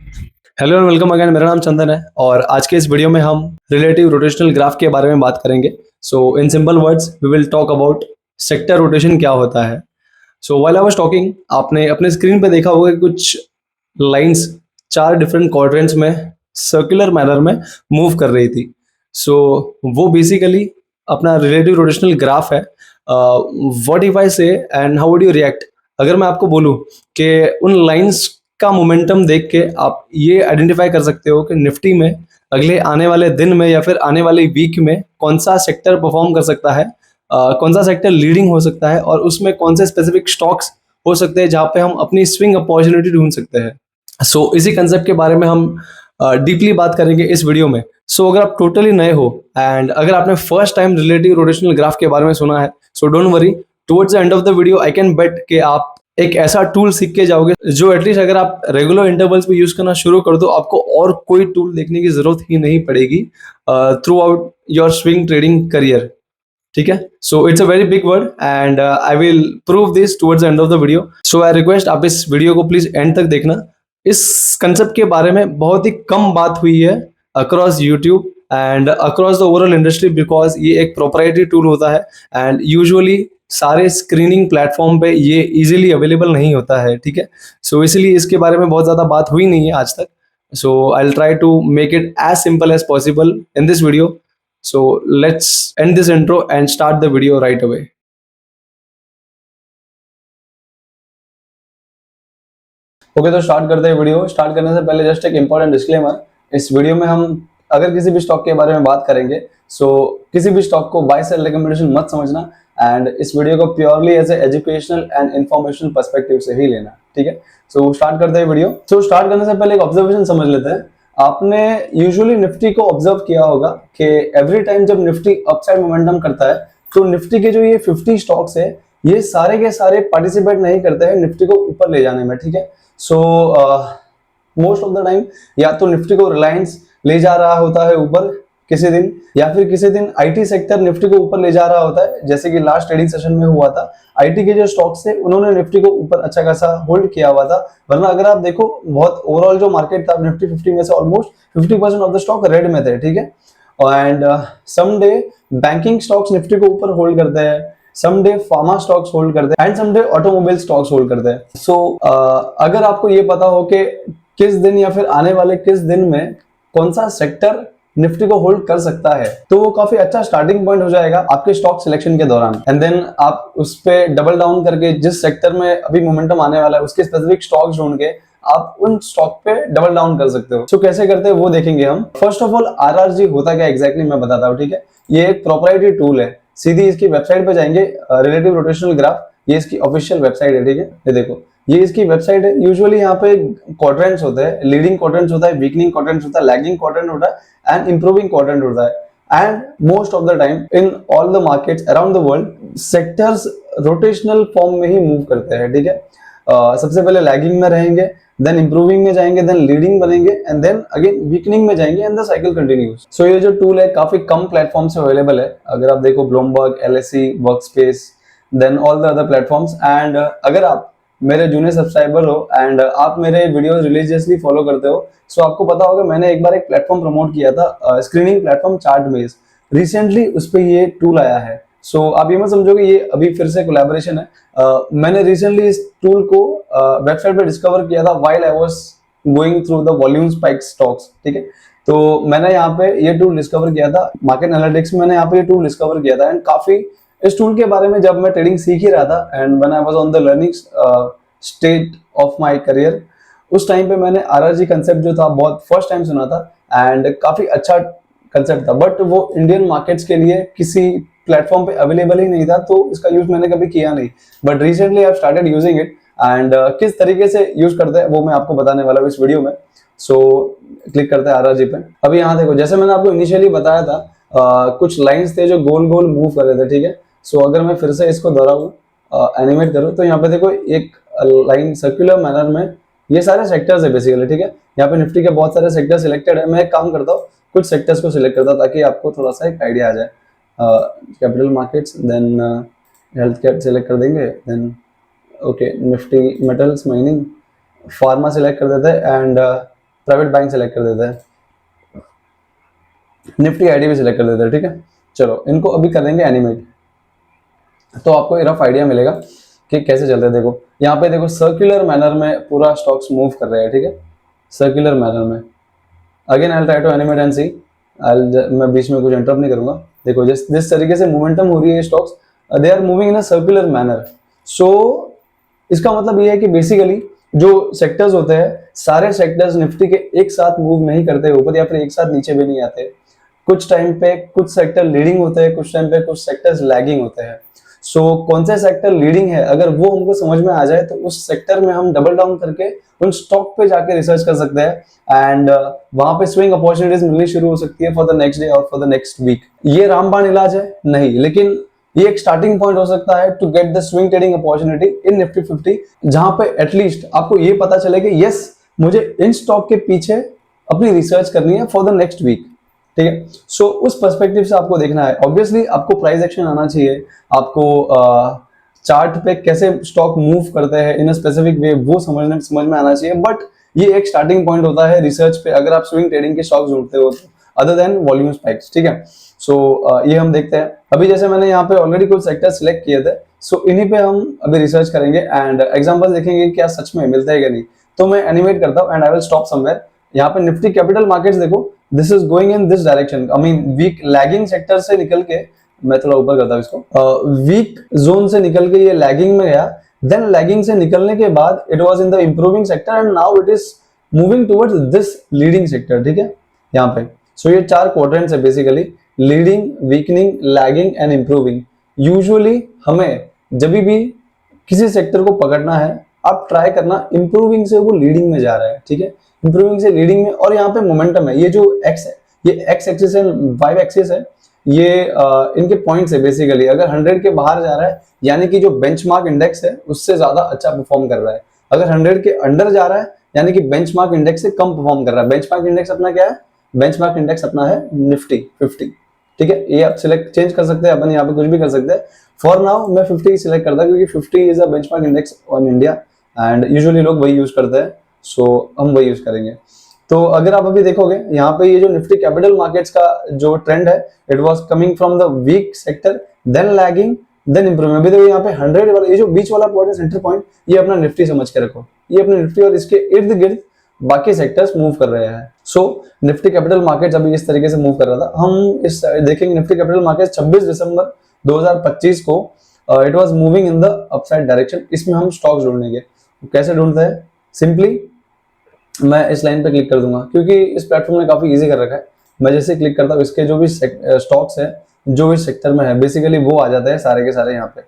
Hello and welcome again. मेरा नाम चंदन है और आज के इस वीडियो में हम रिलेटिव रोटेशनल ग्राफ के बारे में बात करेंगे। So in simple words we will talk about sector rotation क्या होता है। So while I was talking, आपने अपने स्क्रीन पे देखा होगा कि कुछ लाइंस चार डिफरेंट क्वाड्रेंट्स में सर्कुलर मैनर में मूव कर रही थी। सो वो बेसिकली अपना रिलेटिव रोटेशनल ग्राफ है। व्हाट इफ आई से and how would you react अगर मैं आपको बोलूं कि उन लाइंस का मोमेंटम देख के आप ये आइडेंटिफाई कर सकते हो कि निफ्टी में अगले आने वाले दिन में या फिर आने वाले वीक में कौन सा सेक्टर परफॉर्म कर सकता है, कौन सा सेक्टर लीडिंग हो सकता है और उसमें कौन से स्पेसिफिक स्टॉक्स हो सकते हैं जहाँ पे हम अपनी स्विंग अपॉर्चुनिटी ढूंढ सकते हैं। सो इसी कंसेप्ट के बारे में हम डीपली बात करेंगे इस वीडियो में। सो अगर आप टोटली नए हो एंड अगर आपने first time relative rotational graph के बारे में सुना है, so don't worry, towards the end of the video I can bet कि आप एक ऐसा टूल सीख के जाओगे जो एटलीस्ट अगर आप रेगुलर इंटरवल्स पे यूज करना शुरू कर दो, आपको और कोई टूल देखने की जरूरत ही नहीं पड़ेगी through out your swing trading career. ठीक है, so it's a very big word and I will prove this towards the end of the video. So I request आप इस वीडियो को प्लीज एंड तक देखना। इस कंसेप्ट के बारे में बहुत ही कम बात हुई है across YouTube and across the overall industry, because ये एक प्रोप्राइटरी टूल होता है एंड यूजुअली सारे स्क्रीनिंग प्लेटफॉर्म पे ये इजीली अवेलेबल नहीं होता है। ठीक है, सो इसलिए इसके बारे में बहुत ज़्यादा बात हुई नहीं है आज तक। So I will try to make it as simple as possible in this video. So let's end this intro and start the video right away. Okay, तो स्टार्ट करते हैं वीडियो। स्टार्ट करने से पहले जस्ट एक इंपॉर्टेंट डिस्क्लेमर। इस video में हम अगर किसी भी स्टॉक के बारे में बात करेंगे, सो किसी भी स्टॉक को बाय सेल रिकमेंडेशन मत समझना एंड इस वीडियो को purely as a educational and informational perspective से ही लेना। ठीक है, सो स्टार्ट करते हैं वीडियो। सो स्टार्ट करने से पहले एक ऑब्जर्वेशन समझ लेते हैं। आपने यूजुअली निफ्टी को ऑब्जर्व किया होगा कि एवरी टाइम जब निफ्टी अपसाइड मोमेंटम करता है तो निफ्टी के जो ये 50 स्टॉक्स है ये सारे के सारे पार्टिसिपेट नहीं करते हैं निफ्टी को ऊपर ले जाने में। ठीक है, so most of the time या तो निफ्टी को रिलायंस ले जा रहा होता है ऊपर किसी दिन, या फिर किसी दिन आईटी सेक्टर निफ्टी को ऊपर ले जा रहा होता है, जैसे कि लास्ट ट्रेडिंग सेशन में हुआ था। आईटी के जो स्टॉक्स थे उन्होंने निफ्टी को ऊपर अच्छा खासा होल्ड किया हुआ था। वरना अगर आप देखो बहुत ओवरऑल जो मार्केट था निफ्टी 50 में से almost 50% of the stock red में थे। ठीक है, and some day banking stocks Nifty को ऊपर होल्ड करते हैं, some day pharma stocks hold करते हैं and some day automobile stocks hold करते हैं। सो अगर आपको ये पता हो कि किस दिन या फिर आने वाले किस दिन में कौन सा सेक्टर निफ्टी को होल्ड कर सकता है, तो वो काफी अच्छा स्टार्टिंग पॉइंट हो जाएगा आपके स्टॉक सिलेक्शन के दौरान। एंड देन आप उस पे डबल डाउन करके जिस सेक्टर में अभी मोमेंटम आने वाला है उसके स्पेसिफिक स्टॉक्स ढूंढ के आप उन स्टॉक पे डबल डाउन कर सकते हो। तो कैसे करते हैं वो देखेंगे हम। फर्स्ट ऑफ ऑल आरआरजी होता क्या एग्जैक्टली मैं बताता हूँ। ठीक है, ये एक प्रोप्राइटरी टूल है। सीधी इसकी वेबसाइट पे जाएंगे, रिलेटिव रोटेशनल ग्राफ, ये इसकी ऑफिशियल वेबसाइट है। ठीक है, ये देखो ये इसकी वेबसाइट है। यूजुअली यहाँ पे क्वाड्रेंट्स होते हैं, लीडिंग क्वाड्रेंट्स होता है, वीकनिंग क्वाड्रेंट्स होता है, लैगिंग क्वाड्रेंट होता है एंड इंप्रूविंग क्वाड्रेंट होता है। And most of the time in all the markets around the world sectors rotational form में ही मूव करते हैं। ठीक है, सबसे पहले लैगिंग में रहेंगे, देन इंप्रूविंग में जाएंगे, देन लीडिंग बनेंगे एंड देन अगेन वीकनिंग में जाएंगे एंड द साइकिल कंटिन्यूज। सो ये जो टूल है काफी कम प्लेटफॉर्म से अवेलेबल है। अगर आप देखो Bloomberg, LSE, workspace, then all the other platforms. And अगर आप मेरे जूनियर सब्सक्राइबर हो एंड आप मेरे वीडियोस रिलीजियसली फॉलो करते हो, सो आपको पता होगा मैंने एक बार एक प्लेटफॉर्म प्रमोट किया था, स्क्रीनिंग प्लेटफॉर्म चार्टमेज। रिसेंटली उस पर ये टूल आया है। सो आप ये मत समझोगे ये अभी फिर से कोलैबोरेशन है। मैंने रिसेंटली इस टूल को वेबसाइट पे डिस्कवर किया था while I was going through the volume spike stocks. ठीक है, तो मैंने यहाँ पे ये टूल डिस्कवर किया था मार्केट एनालिटिक्स में। मैंने यहाँ पे ये टूल डिस्कवर किया था एंड काफी इस टूल के बारे में जब मैं ट्रेडिंग सीख ही रहा था and when I was on the learning state of my career, उस टाइम पे मैंने आरआरजी कंसेप्ट जो था बहुत फर्स्ट टाइम सुना था एंड काफी अच्छा कंसेप्ट था। बट वो इंडियन मार्केट्स के लिए किसी प्लेटफॉर्म पे अवेलेबल ही नहीं था, तो इसका यूज मैंने कभी किया नहीं। But recently I have started using it and किस तरीके से यूज करते हैं वो मैं आपको बताने वाला हूँ इस वीडियो में। सो क्लिक करते हैं आरआरजी पे। अभी यहाँ देखो जैसे मैंने आपको इनिशियली बताया था, कुछ लाइंस थे जो गोल गोल मूव कर रहे थे। ठीक है, सो अगर मैं फिर से इसको दोहराऊं, एनिमेट करूं, तो यहाँ पे देखो एक लाइन सर्कुलर मैनर में ये सारे सेक्टर्स है बेसिकली। ठीक है, यहाँ पे निफ्टी के बहुत सारे सेक्टर सिलेक्टेड है। मैं एक काम करता हूँ, कुछ सेक्टर्स को सिलेक्ट करता हूँ ताकि आपको थोड़ा सा एक आइडिया आ जाए। Capital markets, then health care select कर देंगे, then okay Nifty metals, mining, pharma select कर देते हैं एंड प्राइवेट बैंक सेलेक्ट कर देते हैं, निफ्टी आईडी भी सिलेक्ट कर देते हैं, ठीक है। चलो इनको अभी कर देंगे एनिमेट, तो आपको एक रफ आइडिया मिलेगा कि कैसे चलते हैं। देखो यहाँ पे देखो सर्कुलर मैनर में पूरा स्टॉक्स मूव कर रहे हैं, ठीक है, सर्कुलर मैनर में। Again I try to animate and see, मैं बीच में कुछ इंटरप्ट नहीं करूंगा। देखो जिस तरीके से मोमेंटम हो रही है stocks, they are moving in a circular manner. So इसका मतलब ये है कि बेसिकली जो सेक्टर्स होते हैं, सारे सेक्टर्स निफ्टी के एक साथ मूव नहीं करते ऊपर या फिर एक साथ नीचे भी नहीं आते। कुछ टाइम पे कुछ सेक्टर लीडिंग होते हैं, कुछ टाइम पे कुछ सेक्टर्स लैगिंग होते हैं। सो कौन से सेक्टर लीडिंग है अगर वो हमको समझ में आ जाए तो उस सेक्टर में हम डबल डाउन करके उन स्टॉक पे जाके रिसर्च कर सकते हैं एंड वहां पे स्विंग अपॉर्चुनिटीज मिलनी शुरू हो सकती है फॉर द नेक्स्ट डे और फॉर द नेक्स्ट वीक। ये रामबाण इलाज है नहीं, लेकिन ये एक स्टार्टिंग पॉइंट हो सकता है to get the swing trading opportunity in Nifty 50, जहां पे एटलीस्ट आपको ये पता चले कि यस मुझे इन स्टॉक के पीछे अपनी रिसर्च करनी है फॉर द नेक्स्ट वीक, ठीक है। सो उस पर्सपेक्टिव से आपको देखना है। ऑब्वियसली आपको प्राइस एक्शन आना चाहिए, आपको चार्ट पे कैसे स्टॉक मूव करते हैं इन स्पेसिफिक वे वो समझ में आना चाहिए, बट ये एक स्टार्टिंग पॉइंट होता है रिसर्च पे अगर आप स्विंग ट्रेडिंग के स्टॉक्स ढूंढते हो तो, अदर देन वॉल्यूम स्पाइक्स, ठीक है। सो ये हम देखते हैं। अभी जैसे मैंने यहाँ पे ऑलरेडी कुछ सेक्टर सिलेक्ट किए थे, सो इन्हीं पे हम अभी रिसर्च करेंगे एंड एग्जांपल देखेंगे क्या सच में मिलता है क्या नहीं। तो मैं एनिमेट करता हूँ and I will stop somewhere. यहाँ पे निफ्टी कैपिटल मार्केट्स देखो, this is going in this direction, I mean weak lagging sector से निकल के, मैं थोड़ा ऊपर करता हूँ इसको, वीक जोन से निकल के ये लैगिंग में गया, देन लैगिंग से निकलने के बाद it was in the improving sector and now it is moving towards this leading sector, ठीक है, यहाँ पे। सो ये 4 क्वाड्रेंट्स है basically, leading, weakening, lagging and improving. Usually हमें जब भी किसी सेक्टर को पकड़ना है, आप ट्राई करना इंप्रूविंग से वो लीडिंग में जा रहा है, ठीक है, इंप्रूविंग से लीडिंग में। और यहाँ पे मोमेंटम है, ये जो एक्स है, ये एक्स एक्सिस है, वाई एक्सिस है, ये इनके पॉइंट्स है बेसिकली। अगर 100 के बाहर जा रहा है यानी कि जो बेंचमार्क इंडेक्स है उससे ज्यादा अच्छा परफॉर्म कर रहा है। अगर 100 के अंडर जा रहा है यानी कि बेंचमार्क इंडेक्स से कम परफॉर्म कर रहा है। बेंचमार्क इंडेक्स अपना क्या है? बेंचमार्क इंडेक्स अपना है निफ्टी 50, ठीक है। ये आप सिलेक्ट चेंज कर सकते हैं, अपन यहाँ पे कुछ भी कर सकते हैं। फॉर नाउ मैं 50 सिलेक्ट करता हूँ क्योंकि 50 is a benchmark index on India and usually लोग वही यूज करते हैं, सो हम वही यूज करेंगे। तो अगर आप अभी देखोगे यहाँ पे ये जो निफ्टी कैपिटल मार्केट्स का जो ट्रेंड है, it was coming from the weak sector, then lagging, then improving. अभी देखो यहाँ पे 100 वाला ये जो बीच वाला पॉइंट है, सेंटर पॉइंट, ये अपना निफ्टी समझ के रखो, ये अपने निफ्टी और इसके इर्द गिर्द बाकी सेक्टर्स मूव कर रहे हैं। सो निफ्टी कैपिटल मार्केट्स अभी इस तरीके से मूव कर रहा था। हम इस देखेंगे निफ्टी कैपिटल मार्केट्स 26 दिसंबर 2025 को it was moving in the upside direction. इसमें हम स्टॉक्स ढूंढेंगे। कैसे ढूंढते हैं? सिंपली मैं इस लाइन पे क्लिक कर दूंगा क्योंकि इस प्लेटफॉर्म ने काफी इजी कर रखा है। मैं जैसे क्लिक करता हूँ, इसके जो भी स्टॉक्स है जो इस सेक्टर में है बेसिकली वो आ जाते हैं सारे के सारे यहाँ पे।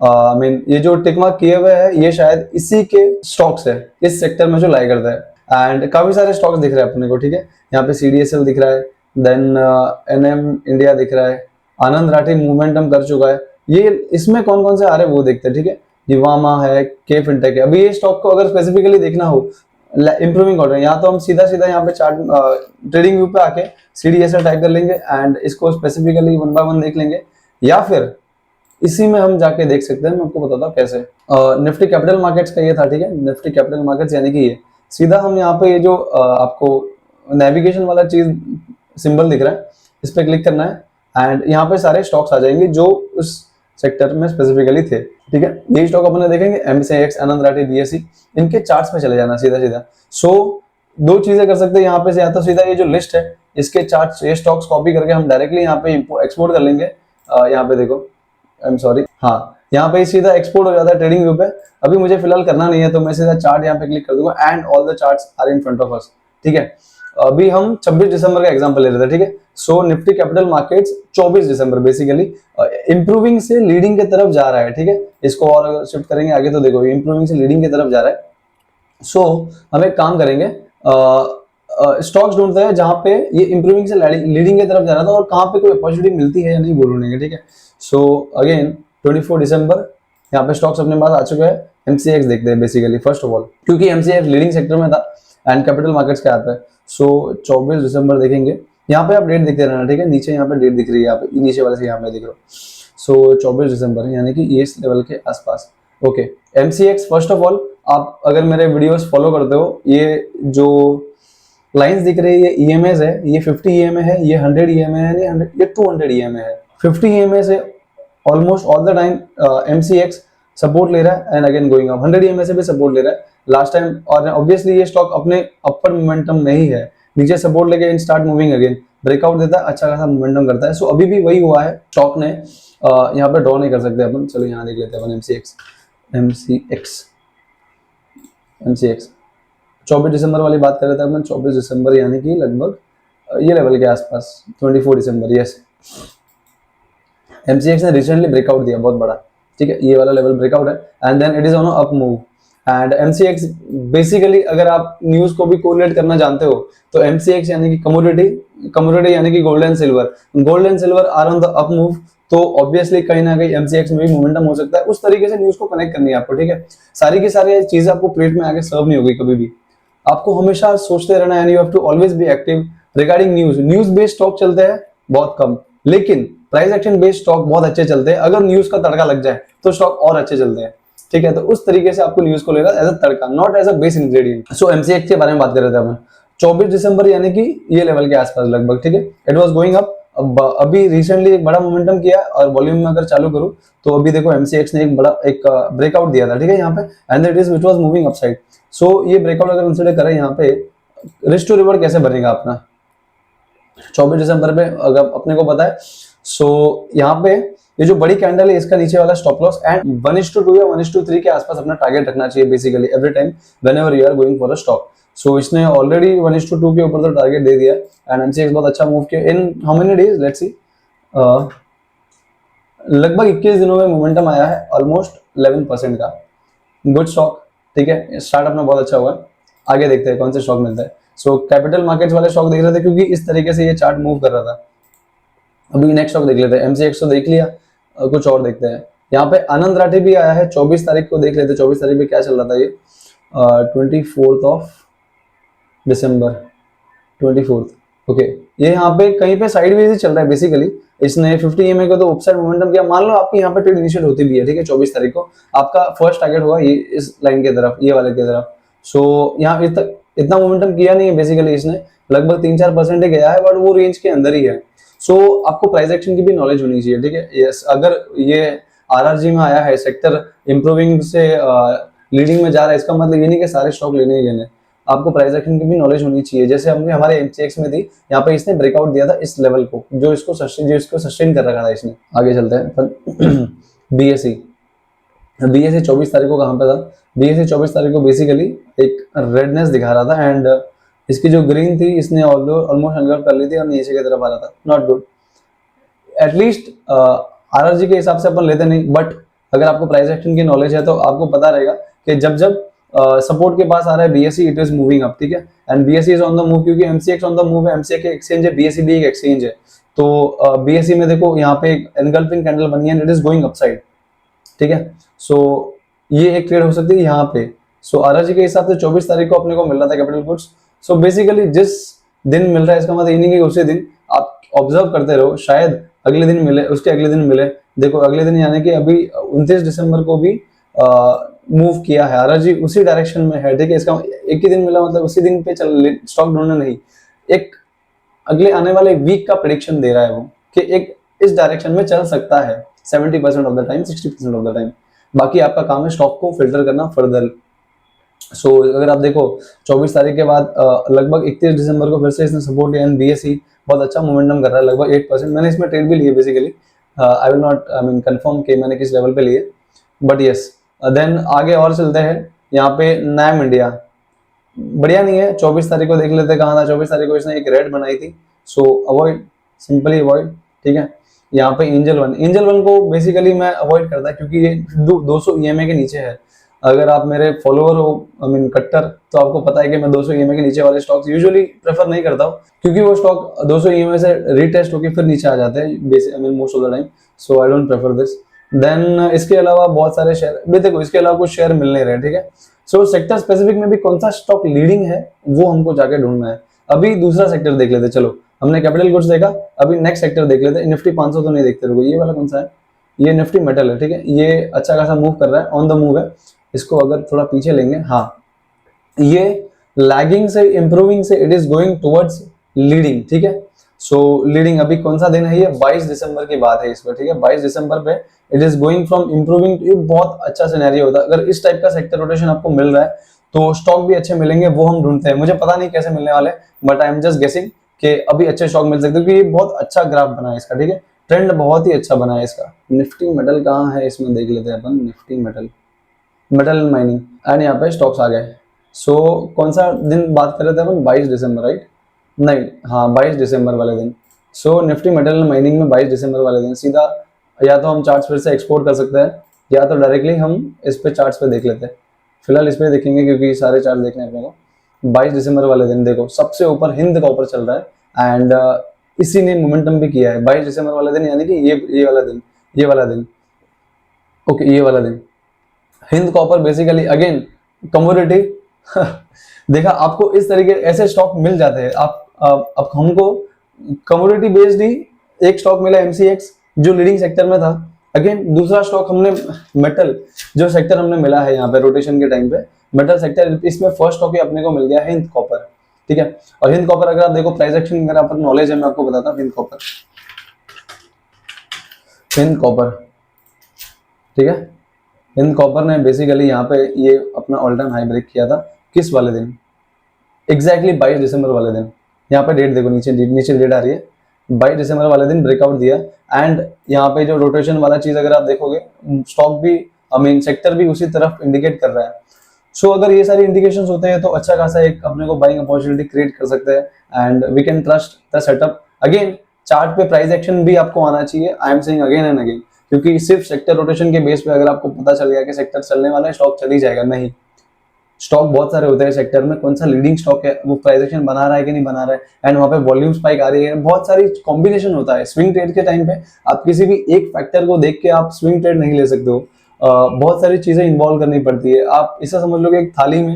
आई मीन ये जो टिक मार्क किए हुए हैं ये शायद इसी के स्टॉक्स है इस सेक्टर में जो लाई करता है एंड काफी सारे स्टॉक्स दिख रहे हैं अपने को, ठीक है। यहाँ पे CDSL दिख रहा है, देन NM इंडिया दिख रहा है, आनंद राठी मूवमेंट हम कर चुका है। ये इसमें कौन कौन से आ रहे हैं वो देखते हैं, ठीक है। निवामा है, के फिनटेक है। अभी ये स्टॉक को अगर स्पेसिफिकली देखना हो इंप्रूविंग ऑर्डर, यहाँ तो हम सीधा यहाँ पे चार्ट ट्रेडिंग व्यू पे आके CDSL टाइप कर लेंगे एंड इसको स्पेसिफिकली 1 बाय 1 देख लेंगे, या फिर इसी में हम जाके देख सकते हैं। मैं आपको बताता हूँ कैसे। निफ्टी कैपिटल मार्केट्स का ये था, ठीक है, निफ्टी कैपिटल मार्केट्स यानी कि ये सीधा हम यहाँ पे ये जो आपको नेविगेशन वाला चीज सिंबल दिख रहा है इस पे क्लिक करना है एंड यहाँ पे सारे स्टॉक्स आ जाएंगे जो उस सेक्टर में स्पेसिफिकली थे, ठीक है। यही स्टॉक अपन देखेंगे, MCX, आनंद राठी, BSE, इनके चार्ट्स में चले जाना सीधा सीधा। सो 2 चीजें कर सकते हैं यहाँ पे से, या तो सीधा ये जो लिस्ट है इसके चार्ट्स, ये स्टॉक्स कॉपी करके हम डायरेक्टली यहाँ पे एक्सपोर्ट कर लेंगे। यहाँ पे देखो, आई एम सॉरी, हाँ यहाँ पे सीधा एक्सपोर्ट हो जाता है ट्रेडिंग व्यू पे। अभी मुझे फिलहाल करना नहीं है तो मैं सीधा चार्ट यहाँ पे क्लिक कर दूंगा and all the charts are in front of us, ठीक है। अभी हम 26 दिसंबर का एग्जांपल ले रहे थे, ठीक है। सो निफ्टी कैपिटल मार्केट्स 24 दिसंबर बेसिकली इंप्रूविंग से लीडिंग की तरफ जा रहा है, ठीक है। इसको और अगर शिफ्ट करेंगे आगे तो देखो इंप्रूविंग से लीडिंग की तरफ जा रहा है। सो हम एक काम करेंगे, स्टॉक्स ढूंढते हैं जहां पे ये इंप्रूविंग से लीडिंग की तरफ जा रहा था और कहां पे कोई अपॉर्चुनिटी मिलती है या नहीं वो ढूंढेंगे, ठीक है। सो अगेन 24 दिसंबर यहाँ पे स्टॉक्स अपने पास आ चुके हैं। MCX देखते हैं बेसिकली फर्स्ट ऑफ ऑल, क्योंकि MCX लीडिंग सेक्टर में था एंड कैपिटल मार्केट्स के आता है। सो 24 दिसंबर देखेंगे, यहाँ पे आप डेट देखते रहना, ठीक है। नीचे यहाँ पे डेट दिख रही है, यहाँ पे नीचे वाले से यहाँ पे दिख रहा है। सो 24 दिसंबर यानी कि ये इस लेवल के आसपास, okay. MCX first of all आप अगर मेरे वीडियोस फॉलो करते हो, ये जो लाइंस दिख रही है, ये ईएमएस है, ये 50 ईएमए है, ये 100 ईएमए है, ये 200 ईएमए है। 50 ईएमए से almost all the time MCX support ले रहा है and again going up. 100 EMA से भी सपोर्ट ले रहा है लास्ट टाइम, और ऑब्वियसली ये स्टॉक अपने अपर मोमेंटम में ही है, नीचे सपोर्ट लेके in start moving again, breakout देता है, अच्छा खासा मोमेंटम करता है। सो अभी भी वही हुआ है, स्टॉक ने यहाँ पे ड्रॉ नहीं कर सकते अपन। चलो यहाँ देख लेते हैं अपन एमसीएक्स 24 दिसंबर वाली बात कर रहे थे अपन, 24 दिसंबर यानी कि लगभग ये लेवल के आसपास, 24 दिसंबर, यस। एमसीएक्स ने रिसेंटली ब्रेकआउट दिया बहुत बड़ा, ठीक है, ये वाला लेवल ब्रेकआउट है and then it is on up move. And MCX basically अगर आप न्यूज को भी कोरिलेट करना जानते हो तो एमसीएक्स यानी कि कमोडिटी यानी कि gold and silver are on the up move, तो ऑब्वियसली कहीं ना कहीं एमसीएक्स में भी मोमेंटम हो सकता है। उस तरीके से न्यूज को कनेक्ट करनी है आपको, ठीक है। सारी की सारी चीजें आपको प्लेट में आगे सर्व नहीं होगी कभी भी, आपको हमेशा सोचते रहना है, you have to always be active regarding news based stock चलते हैं बहुत कम, लेकिन प्राइस एक्शन बेस्ड स्टॉक बहुत अच्छे चलते हैं। अगर न्यूज का तड़का लग जाए तो स्टॉक और अच्छे चलते हैं, ठीक है। तो उस तरीके से आपको न्यूज को लेना as a tadka, not as a base ingredient. So MCX के बारे में बात कर रहे थे अपन 24 दिसंबर यानी कि ये लेवल के आसपास लगभग, ठीक है। इट वाज गोइंग अप, अभी रिसेंटली एक बड़ा मोमेंटम किया और वॉल्यूम में अगर चालू करूं तो अभी देखो एमसीएक्स ने एक ब्रेकआउट दिया था, ठीक है, यहाँ पे, and it was moving upside. So ये ब्रेकआउट अगर कंसीडर करें यहाँ पे, रिस्क टू रिवॉर्ड कैसे बनेगा अपना 24 दिसंबर पे अगर अपने को पता है। सो यहाँ पे ये जो बड़ी कैंडल है इसका नीचे वाला स्टॉप लॉस एंड 1:2 या 1:3 के आसपास अपना टारगेट रखना चाहिए basically every time whenever you are going for a stock. So इसने ऑलरेडी 1:2 के ऊपर तो टारगेट दे दिया एंड एमसीएक्स बहुत अच्छा मूव किया in how many days, let's see, लगभग 21 दिनों में मोमेंटम आया है ऑलमोस्ट 11% का, गुड स्टॉक, ठीक है। स्टार्ट अपना बहुत अच्छा हुआ है, आगे देखते हैं कौन से स्टॉक मिलता है। सो कैपिटल मार्केट्स वाले स्टॉक देख रहे थे क्योंकि इस तरीके से ये चार्ट मूव कर रहा था। अभी नेक्स्ट स्टॉक देख लेते हैं, एमसीएक्स तो देख लिया, कुछ और देखते हैं। यहाँ पे आनंद राठी भी आया है 24 तारीख को, देख लेते हैं 24 तारीख पे क्या चल रहा था ये, 24 दिसंबर 24, ओके। ये यहाँ पे कहीं पे साइडवेज ही चल रहा है बेसिकली, इसने 50 EMA को तो अपसाइड मोमेंटम किया। मान लो आपकी यहाँ पे ट्रेड इनिशिएट होती भी है, ठीक है, 24 तारीख को आपका फर्स्ट टारगेट होगा ये इस लाइन के तरफ, ये वाले की तरफ। सो यहाँ इतना मोमेंटम किया नहीं है बेसिकली इसने, लगभग 3-4% ही गया है, बट वो रेंज के अंदर ही है। सो आपको प्राइस एक्शन की भी नॉलेज होनी चाहिए, ठीक है। यस, अगर ये आरआरजी में आया है, सेक्टर इंप्रूविंग से लीडिंग में जा रहा है, इसका मतलब ये नहीं कि सारे स्टॉक लेने ही लेने, आपको प्राइस एक्शन की भी नॉलेज होनी चाहिए। जैसे हमने हमारे एमसीएक्स में थी, यहाँ पे इसने ब्रेकआउट दिया था इस लेवल को, जो इसको सस्टेन कर रखा था इसने। आगे चलते हैं बीएसई 24 तारीख को कहाँ पे था, बीएसई 24 तारीख को बेसिकली एक रेडनेस दिखा रहा था एंड इसकी जो ग्रीन थी इसने ऑलमोस्ट अनकवर कर ली थी और नीचे की तरफ आ रहा था, नॉट गुड। एटलीस्ट आरआरजी के हिसाब से अपन लेते नहीं, बट अगर आपको प्राइस एक्शन की नॉलेज है तो आपको पता रहेगा कि जब सपोर्ट के पास आ रहा है BSE, it is moving up, ठीक है, and BSE is on the move क्योंकि एमसीएक्स ऑन द मूव है, एमसीएक्स एक एक्सचेंज है, बीएसई भी एक एक्सचेंज है। तो बीएसई में देखो यहाँ पे एक एनगल्फिंग कैंडल बनी है, इट इज गोइंग अपसाइड, ठीक है। सो ये एक ट्रेड हो सकती है यहाँ पे। सो आरआरजी के हिसाब से 24 तारीख को अपने को मिल रहा था कैपिटल गुड्स। सो बेसिकली जिस दिन मिल रहा है इसका मतलब ये नहीं कि उसी दिन आप ऑब्जर्व करते रहो, शायद अगले दिन मिले, उसके अगले दिन मिले। देखो अगले दिन यानी कि अभी 29 दिसंबर को भी मूव किया है आरआरजी, उसी डायरेक्शन में है, ठीक है। इसका एक ही दिन मिला मतलब उसी दिन पे चल स्टॉक ढूंढना नहीं, एक अगले आने वाले वीक का प्रेडिक्शन दे रहा है वो कि एक इस डायरेक्शन में चल सकता है 70% of the time, 60% of the time. बाकी आपका काम है स्टॉक को फिल्टर करना फर्दर। सो अगर आप देखो 24 तारीख के बाद लगभग 31 दिसंबर को फिर से इसने सपोर्ट लिया, बीएसई बहुत अच्छा मोमेंटम कर रहा है, लगभग 8%। मैंने इसमें ट्रेड भी लिए basically, I will not confirm कि मैंने किस लेवल पे लिए, बट यस। देन आगे और चलते हैं, यहाँ पे नैम इंडिया बढ़िया नहीं है। 24 तारीख को देख लेते कहाँ था, 24 तारीख को इसने एक रेड बनाई थी, सो अवॉइड, सिंपली अवॉइड, ठीक है। यहाँ पे एंजल वन को बेसिकली मैं अवॉइड करता क्योंकि ये 200 ईएमए के नीचे है। अगर आप मेरे फॉलोअर हो, आई मीन कट्टर, तो आपको पता है कि मैं 200 ईएमए के नीचे वाले स्टॉक्स यूजुअली प्रेफर नहीं करता हूँ क्योंकि वो स्टॉक 200 ईएमए से रीटेस्ट होकर फिर नीचे आ जाते हैं, I mean most of the time. So I don't prefer this. Then इसके अलावा बहुत सारे शेयर भी देखो, इसके अलावा कुछ शेयर मिल नहीं रहे, ठीक है। सो सेक्टर स्पेसिफिक में भी कौन सा स्टॉक लीडिंग है वो हमको जाके ढूंढना है। अभी दूसरा सेक्टर देख लेते, चलो हमने कैपिटल गुड्स देखा, अभी नेक्स्ट सेक्टर देख लेते। निफ्टी 500 तो नहीं देखते रहो, ये वाला कौन सा है, ये निफ्टी मेटल है, ठीक है। ये अच्छा खासा मूव कर रहा है, ऑन द मूव है। इसको अगर थोड़ा पीछे लेंगे, हाँ, ये लैगिंग से इंप्रूविंग से it is going towards leading, ठीक है। सो लीडिंग अभी कौन सा दिन है, ये 22 दिसंबर की बात है इस पर, ठीक है। 22 दिसंबर पे it is going from improving, ये बहुत अच्छा सिनेरियो होता है। अगर इस टाइप का सेक्टर रोटेशन आपको मिल रहा है तो स्टॉक भी अच्छे मिलेंगे, वो हम ढूंढते हैं। मुझे पता नहीं कैसे मिलने वाले, but I am just guessing कि अभी अच्छे स्टॉक मिल सकते हैं, क्योंकि ये बहुत अच्छा ग्राफ बना है इसका, ठीक है। ट्रेंड बहुत ही अच्छा बना है इसका। निफ्टी मेटल कहाँ है, इसमें देख लेते हैं अपन। Nifty metal, metal mining, and यहाँ पे स्टॉक्स आ गए। सो कौन सा दिन बात कर रहे थे अपन, 22 दिसंबर, राइट? नहीं, हाँ 22 दिसंबर वाले दिन। सो निफ्टी मेटल माइनिंग में 22 दिसंबर वाले दिन सीधा या तो हम चार्ट्स फिर से एक्सपोर्ट कर सकते हैं, या तो डायरेक्टली हम इस पे चार्ट्स पे देख लेते हैं। फिलहाल इस पे देखेंगे क्योंकि सारे चार्ट देखने हैं अपने को। 22 दिसंबर वाले दिन देखो सबसे ऊपर हिंद का ऊपर चल रहा है, एंड इसी ने मोमेंटम भी किया है 22 दिसंबर वाले दिन, यानी कि ये वाला दिन, ये वाला दिन, ओके ये वाला दिन। Hind copper basically again commodity देखा आपको, इस तरीके ऐसे स्टॉक मिल जाते हैं। आप हमको कमोडिटी बेस्ड ही एक स्टॉक मिला एमसीएक्स, जो लीडिंग सेक्टर में था। अगेन दूसरा स्टॉक हमने मेटल, जो सेक्टर हमने मिला है यहाँ पे रोटेशन के टाइम पे मेटल सेक्टर, इसमें फर्स्ट स्टॉक ही अपने को मिल गया हिंद कॉपर, ठीक है। और हिंद कॉपर अगर आप देखो प्राइस एक्शन, अगर आप नॉलेज है मैं आपको बताता हूँ। हिंद कॉपर, हिंद कॉपर, ठीक है। हिंद कॉपर ने बेसिकली यहाँ पे ये अपना ऑल टाइम हाई ब्रेक किया था, किस वाले दिन, एग्जैक्टली 22 दिसंबर वाले दिन। यहाँ पे डेट देखो, नीचे डेट आ रही है, 22 दिसंबर वाले दिन ब्रेकआउट दिया। एंड यहाँ पे जो रोटेशन वाला चीज अगर आप देखोगे, स्टॉक भी आई मीन सेक्टर भी उसी तरफ इंडिकेट कर रहा है। सो अगर ये सारी इंडिकेशंस होते हैं तो अच्छा खासा एक अपने को बाइंग अपॉर्चुनिटी क्रिएट कर सकते हैं, and we can trust the setup. Again chart पे प्राइस एक्शन भी आपको आना चाहिए, I am saying again and again, क्योंकि सिर्फ सेक्टर रोटेशन के बेस पे अगर आपको पता चल गया कि सेक्टर चलने वाला है, स्टॉक चल ही जाएगा, नहीं। स्टॉक बहुत सारे होते हैं सेक्टर में, कौन सा लीडिंग स्टॉक है, वो प्राइस एक्शन बना रहा है कि नहीं बना रहा है, एंड वहां पे वॉल्यूम स्पाइक आ रही है, बहुत सारी कॉम्बिनेशन होता है। स्विंग ट्रेड के टाइम पे आप किसी भी एक फैक्टर को देख के आप स्विंग ट्रेड नहीं ले सकते हो, बहुत सारी चीजें इन्वॉल्व करनी पड़ती है। आप इसे समझ लो कि एक थाली में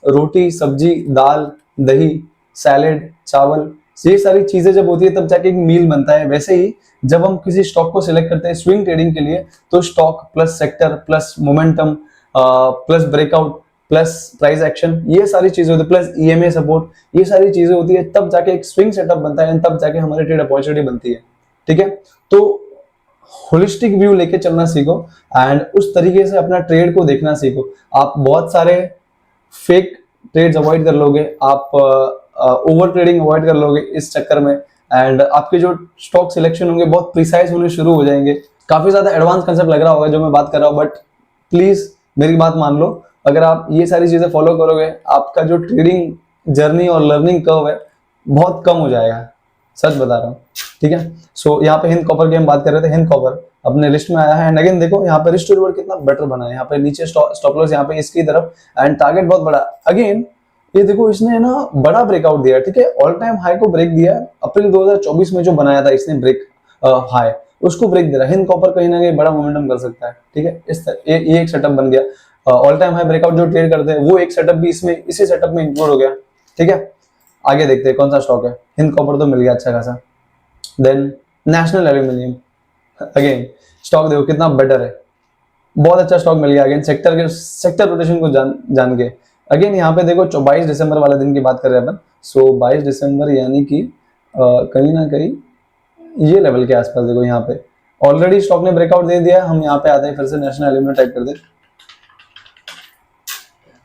रोटी, सब्जी, दाल, दही, सैलेड, चावल, ये सारी चीजें जब होती है तब जाके एक मील बनता है। वैसे ही जब हम किसी स्टॉक को सिलेक्ट करते हैं स्विंग ट्रेडिंग के लिए, तो stock plus sector plus momentum plus breakout plus price action, ये सारी चीजें होती है, प्लस ईएमए सपोर्ट, ये सारी चीजें होती है, तब जाके एक स्विंग सेटअप बनता है, तब जाके हमारी ट्रेड अपॉर्चुनिटी बनती है, ठीक है। तो होलिस्टिक व्यू लेके चलना सीखो, एंड उस तरीके से अपना ट्रेड को देखना सीखो। आप बहुत सारे फेक ट्रेड्स अवॉइड कर लोगे, आप ओवर ट्रेडिंग अवॉइड कर लोगे इस चक्कर में, एंड आपके जो स्टॉक सिलेक्शन होंगे बहुत प्रिसाइज होने शुरू हो जाएंगे। काफी ज्यादा एडवांस कंसेप्ट लग रहा होगा जो मैं बात कर रहा हूँ, बट प्लीज मेरी बात मान लो। अगर आप ये सारी चीजें फॉलो करोगे, आपका जो ट्रेडिंग जर्नी और लर्निंग कर्व है बहुत कम हो जाएगा, सच बता रहा हूँ, ठीक है। सो यहाँ पे हिंद कॉपर की हम बात कर रहे थे, हिंद कॉपर अपने लिस्ट में आया है, एंड अगेन देखो यहाँ पे रिस्क टू रिवॉर्ड कितना बेटर बना है। यहाँ पे नीचे स्टॉप लॉस यहाँ पे इसकी तरफ, एंड टारगेट बहुत बड़ा। अगेन ये देखो इसने ना बड़ा ब्रेकआउट दिया, ठीक है, ऑल टाइम हाई को ब्रेक दिया। अप्रैल 2024 में जो बनाया था इसने ब्रेक हाई, उसको ब्रेक दे रहा है। हिंद कॉपर कहीं ना कहीं बड़ा मोमेंटम कर सकता है, ठीक है। ये एक सेटअप बन गया। ऑल टाइम हाई ब्रेकआउट जो ट्रेड करते हैं वो एक सेटअप भी इसमें इसी सेटअप में इंक्लूड हो गया, ठीक है। आगे देखते हैं कौन सा स्टॉक है। हिंद कॉपर तो मिल गया अच्छा खासा। Then National Aluminium, again stock देखो कितना बेटर है, बहुत अच्छा स्टॉक मिल गया। अगेन सेक्टर रोटेशन को जान के अगेन यहाँ पे देखो 22 दिसंबर वाले दिन की बात कर रहे हैं अपन। सो 22 दिसंबर यानी कि कहीं ना कहीं ये लेवल के आसपास देखो, यहाँ पे ऑलरेडी स्टॉक ने ब्रेकआउट दे दिया। हम यहाँ पे आते हैं, फिर से नेशनल एल्यूमिनियम टाइप कर दे।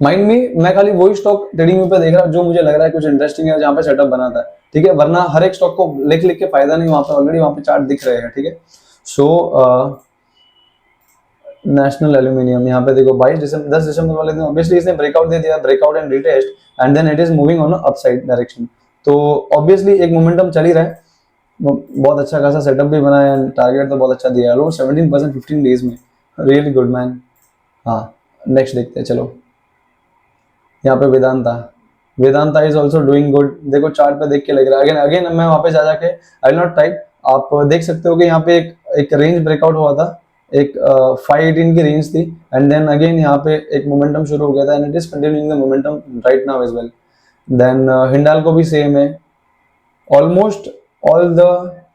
माइंड में मैं खाली वही स्टॉक ट्रेडिंग पे देख रहा हूँ जो मुझे लग रहा है कुछ इंटरेस्टिंग है, जहाँ पे सेटअप बना था, ठीक है। वरना हर एक स्टॉक को लिख लिख के फायदा नहीं, वहां पे ऑलरेडी वहां पे चार्ट दिख रहे हैं, ठीक है। सो नेशनल एल्यूमिनियम यहाँ पे देखो 10 दिसंबर वाले दिन ऑब्वियसली इसने ब्रेकआउट दे दिया, breakout and retest, and then it is moving on upside direction. तो ऑब्वियसली एक मोमेंटम चल ही रहा है, बहुत अच्छा खासा सेटअप भी बना है, टारगेट तो बहुत अच्छा दिया है, अराउंड 17% 15 डेज में, रियली गुड मैन। हाँ नेक्स्ट देखते हैं, चलो यहाँ पे Vedanta is also doing good. देखो चार्ट पे देख के लग रहा है, अगेन अगेन मैं वहां पे जा जाके आई विल नॉट टाइप, आप देख सकते हो कि यहाँ पे एक रेंज ब्रेकआउट हुआ था, एक 518 की रेंज थी, एंड देन अगेन यहाँ पे एक मोमेंटम शुरू हो गया था, and it is continuing the momentum right now as well. Then Hindalco भी सेम है। Almost all the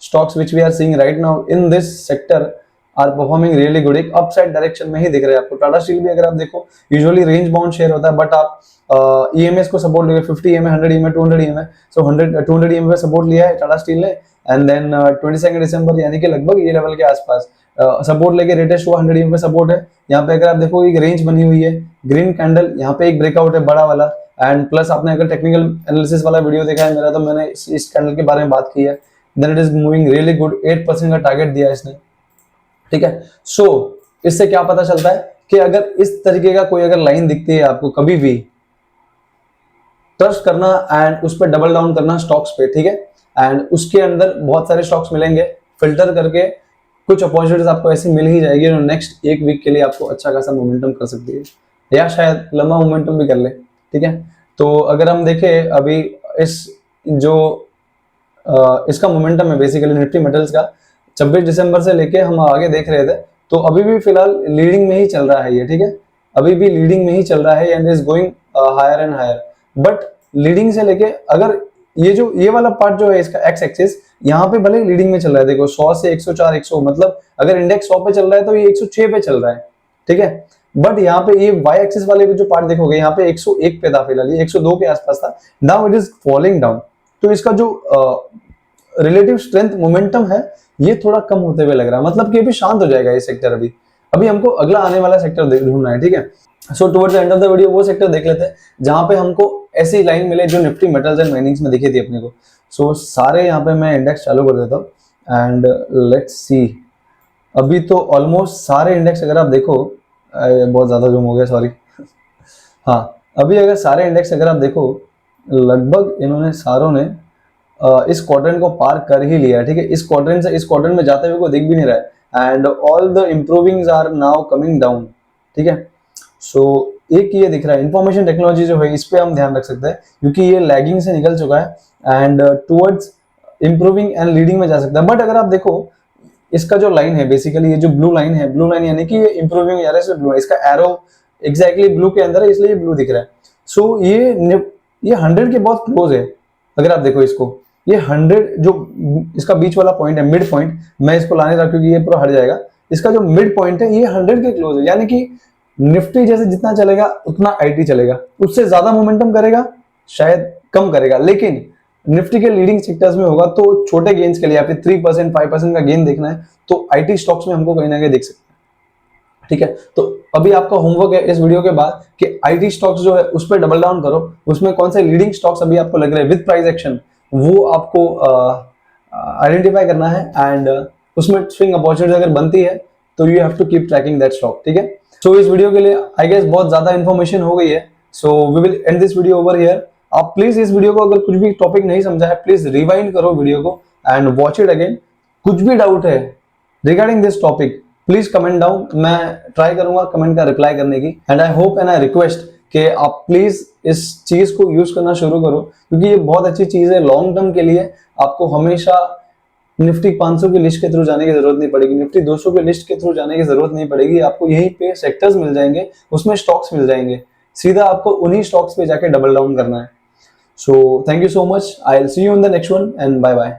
stocks which we are seeing right now in this sector are performing really good, एक अपसाइड डायरेक्शन में ही दिख रहे हैं आपको। Tata steel भी अगर आप देखो यूजुअली रेंज बाउंड शेयर होता है, बट आप ईएमएस को सपोर्ट लिया 50 EMA, 100 EMA, 200 EMA, सो 200 EMA पे सपोर्ट लिया है टाटा स्टील ने। एंड देन 22 दिसंबर यानी कि लगभग ये लेवल के आसपास सपोर्ट लेके रेटेस्ट हुआ, 100 EMA पे सपोर्ट है। यहाँ पे अगर आप देखो एक रेंज बनी हुई है, ग्रीन कैंडल, यहाँ पे एक ब्रेकआउट है बड़ा वाला। एंड प्लस आपने अगर टेक्निकल एनालिसिस वाला वीडियो देखा है मेरा, तो मैंने इस कैंडल के बारे में बात की है। Then it is moving really good, 8% का टारगेट दिया इसने, ठीक है। सो इससे क्या पता चलता है कि अगर इस तरीके का कोई अगर लाइन दिखती है आपको कभी भी, ट्रस्ट करना एंड उस पर डबल डाउन करना स्टॉक्स पे, ठीक है। एंड उसके अंदर बहुत सारे स्टॉक्स मिलेंगे, फिल्टर करके कुछ अपॉर्चुनिटीज आपको ऐसी मिल ही जाएगी जो नेक्स्ट एक वीक के लिए आपको अच्छा खासा मोमेंटम कर सकती है, या शायद लंबा मोमेंटम भी कर ले, ठीक है। तो अगर हम देखें अभी इस जो इसका मोमेंटम है बेसिकली निफ्टी मेटल्स का, 26 दिसंबर से लेके हम आगे देख रहे थे, तो अभी भी फिलहाल लीडिंग में ही चल रहा है ये, ठीक है। अभी भी लीडिंग में ही चल रहा है and is going higher and higher. But leading से लेके अगर ये वाला पार्ट जो है इसका एक्स एक्सिस, यहाँ पे भले लीडिंग में चल रहा है, देखो 100 से 104, 100, मतलब अगर इंडेक्स 100 पे चल रहा है तो ये 106 पे चल रहा है, ठीक है। बट यहाँ पे ये वाई एक्सिस वाले जो पार्ट देखोगे, यहाँ पे 101 पे था फिलहाल, ये 102 के आसपास था, now it is falling down. तो इसका जो रिलेटिव स्ट्रेंथ मोमेंटम है ये थोड़ा कम होते हुए लग रहा है, मतलब कि अभी शांत हो जाएगा ये सेक्टर। अभी हमको अगला आने वाला सेक्टर ढूंढना है, ठीक है। So towards the end of the video वो सेक्टर देख लेते हैं जहां पे हमको ऐसी लाइन मिले जो निफ्टी मेटल्स एंड माइनिंग्स में दिखी थी अपने को। सो सारे यहाँ पे मैं इंडेक्स चालू कर देता हूँ एंड लेट्स सी। अभी तो ऑलमोस्ट सारे इंडेक्स अगर आप देखो, बहुत ज्यादा जूम हो गया, सॉरी। हाँ, अभी अगर सारे इंडेक्स अगर आप देखो, लगभग इन्होंने सारों ने इस क्वाड्रेंट को पार कर ही लिया है, ठीक है। इस क्वाड्रेंट से इस क्वाड्रेंट में जाते हुए को दिख भी नहीं रहा है and all the improvings are now coming down, ठीक है। सो एक ये दिख रहा है इंफॉर्मेशन टेक्नोलॉजी जो है, इस पे हम ध्यान रख सकते हैं क्योंकि ये लैगिंग से निकल चुका है and towards improving and leading में जा सकता है। बट अगर आप देखो इसका जो लाइन है बेसिकली, ये जो ब्लू लाइन है, ब्लू लाइन यानी कि ये इंप्रूविंग जा रहा है, ब्लू है, इसका एरो एग्जैक्टली ब्लू के अंदर है इसलिए ये ब्लू दिख रहा है। सो ये 100 के बहुत क्लोज है। अगर आप देखो इसको, ये 100 जो इसका बीच वाला पॉइंट है, मिड पॉइंट, मैं इसको लाने रहा क्योंकि ये पूरा हट जाएगा, इसका जो मिड पॉइंट है ये 100 के क्लोज है। यानी कि निफ्टी जैसे जितना चलेगा उतना आईटी चलेगा, उससे ज्यादा मोमेंटम करेगा शायद कम करेगा, लेकिन निफ्टी के लीडिंग सेक्टर्स में होगा तो छोटे गेन्स के लिए या फिर 3% 5% का गेन देखना है तो आईटी स्टॉक्स में हमको कहीं ना कहीं देख सकते हैं, ठीक है। तो अभी आपका होमवर्क है इस वीडियो के बाद कि आईटी स्टॉक्स जो है उस पर डबल डाउन करो, उसमें कौन से लीडिंग स्टॉक्स अभी आपको लग रहे हैं विद प्राइस एक्शन, वो आपको आइडेंटिफाई करना है एंड उसमें स्विंग अपॉर्चुनिटी अगर बनती है तो you have to keep tracking that stock, ठीक है। सो इस वीडियो के लिए आई गेस बहुत ज्यादा इन्फॉर्मेशन हो गई है, so we will end this video over here. आप प्लीज इस वीडियो को अगर कुछ भी टॉपिक नहीं समझा है प्लीज रिवाइंड करो वीडियो को एंड वॉच इट अगेन। कुछ भी डाउट है regarding this topic please comment down, मैं ट्राई करूंगा कमेंट का रिप्लाई करने की। And I hope and I request कि आप प्लीज इस चीज को यूज करना शुरू करो क्योंकि ये बहुत अच्छी चीज है लॉन्ग टर्म के लिए। आपको हमेशा निफ्टी 500 की लिस्ट के थ्रू जाने की जरूरत नहीं पड़ेगी, निफ्टी 200 की लिस्ट के थ्रू जाने की जरूरत नहीं पड़ेगी। आपको यहीं पे सेक्टर्स मिल जाएंगे, उसमें स्टॉक्स मिल जाएंगे, सीधा आपको उन्हीं स्टॉक्स पे जाके डबल डाउन करना है। So thank you so much, I will see you in the next one and bye bye.